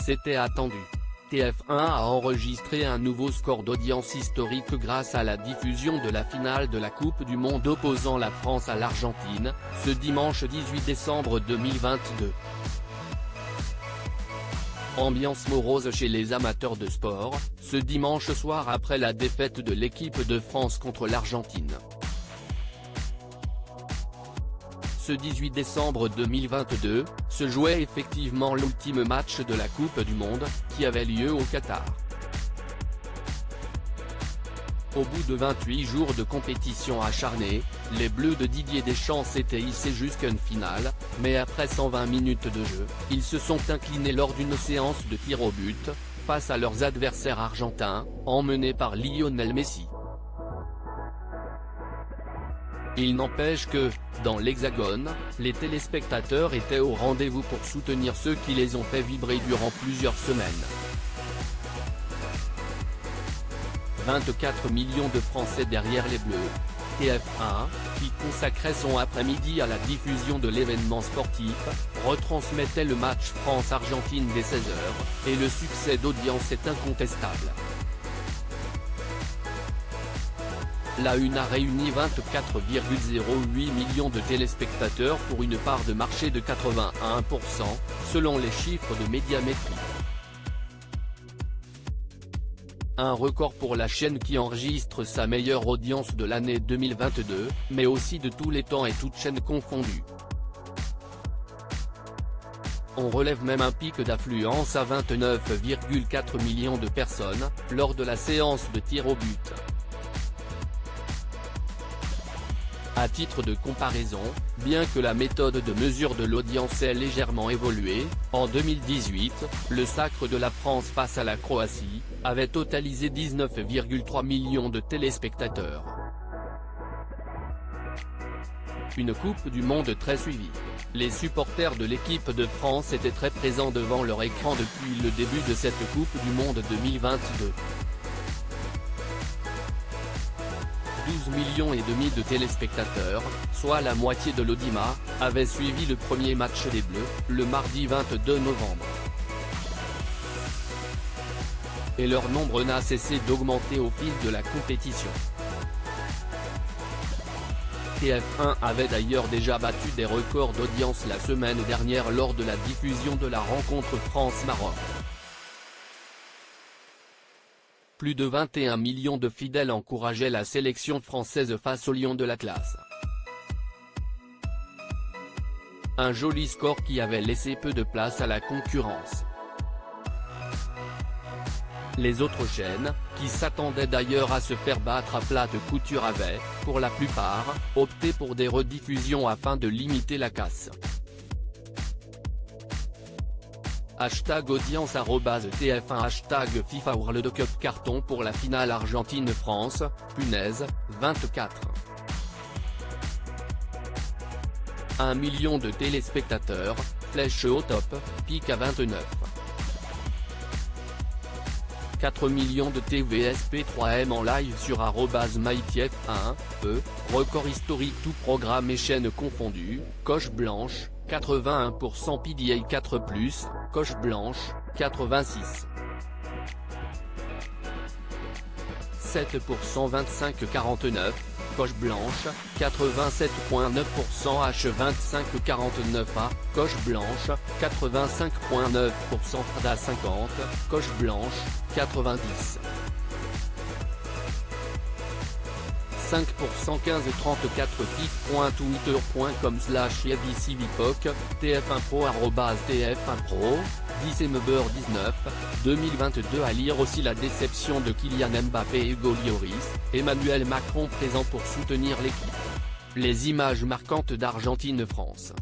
c'était attendu. TF1 a enregistré un nouveau score d'audience historique grâce à la diffusion de la finale de la Coupe du Monde opposant la France à l'Argentine, ce dimanche 18 décembre 2022. Ambiance morose chez les amateurs de sport, ce dimanche soir après la défaite de l'équipe de France contre l'Argentine. Ce 18 décembre 2022, se jouait effectivement l'ultime match de la Coupe du Monde, qui avait lieu au Qatar. Au bout de 28 jours de compétition acharnée, les Bleus de Didier Deschamps s'étaient hissés jusqu'à une finale, mais après 120 minutes de jeu, ils se sont inclinés lors d'une séance de tir au but, face à leurs adversaires argentins, emmenés par Lionel Messi. Il n'empêche que, dans l'Hexagone, les téléspectateurs étaient au rendez-vous pour soutenir ceux qui les ont fait vibrer durant plusieurs semaines. 24 millions de Français derrière les Bleus. TF1, qui consacrait son après-midi à la diffusion de l'événement sportif, retransmettait le match France-Argentine dès 16h, et le succès d'audience est incontestable. La Une a réuni 24,08 millions de téléspectateurs pour une part de marché de 81%, selon les chiffres de Médiamétrie. Un record pour la chaîne qui enregistre sa meilleure audience de l'année 2022, mais aussi de tous les temps et toutes chaînes confondues. On relève même un pic d'affluence à 29,4 millions de personnes, lors de la séance de tir au but. À titre de comparaison, bien que la méthode de mesure de l'audience ait légèrement évolué, en 2018, le sacre de la France face à la Croatie, avait totalisé 19,3 millions de téléspectateurs. Une Coupe du Monde très suivie. Les supporters de l'équipe de France étaient très présents devant leur écran depuis le début de cette Coupe du Monde 2022. 12,5 millions de téléspectateurs, soit la moitié de l'audimat, avaient suivi le premier match des Bleus, le mardi 22 novembre. Et leur nombre n'a cessé d'augmenter au fil de la compétition. TF1 avait d'ailleurs déjà battu des records d'audience la semaine dernière lors de la diffusion de la rencontre France-Maroc. Plus de 21 millions de fidèles encourageaient la sélection française face aux Lions de l'Atlas. Un joli score qui avait laissé peu de place à la concurrence. Les autres chaînes, qui s'attendaient d'ailleurs à se faire battre à plate couture avaient, pour la plupart, opté pour des rediffusions afin de limiter la casse. #audience @TF1 FIFA World Cup carton pour la finale Argentine-France, punaise, 24. 1 million de téléspectateurs, flèche au top, pic à 29. 4 millions de TVSP3M en live sur @MyTF1, record historique tout programme et chaînes confondues, coche blanche, 81% PDA 4+, coche blanche, 86. 7% 25-49, coche blanche, 87,9% H25-49A, coche blanche, 85,9% FRDA 50, coche blanche, 90. 5% 15-34 pic.twitter.com/YaviCivipoc, TF1 Pro @TF1 Pro, 10 19, 2022 à lire aussi la déception de Kylian Mbappé et Hugo Lloris, Emmanuel Macron présent pour soutenir l'équipe. Les images marquantes d'Argentine-France.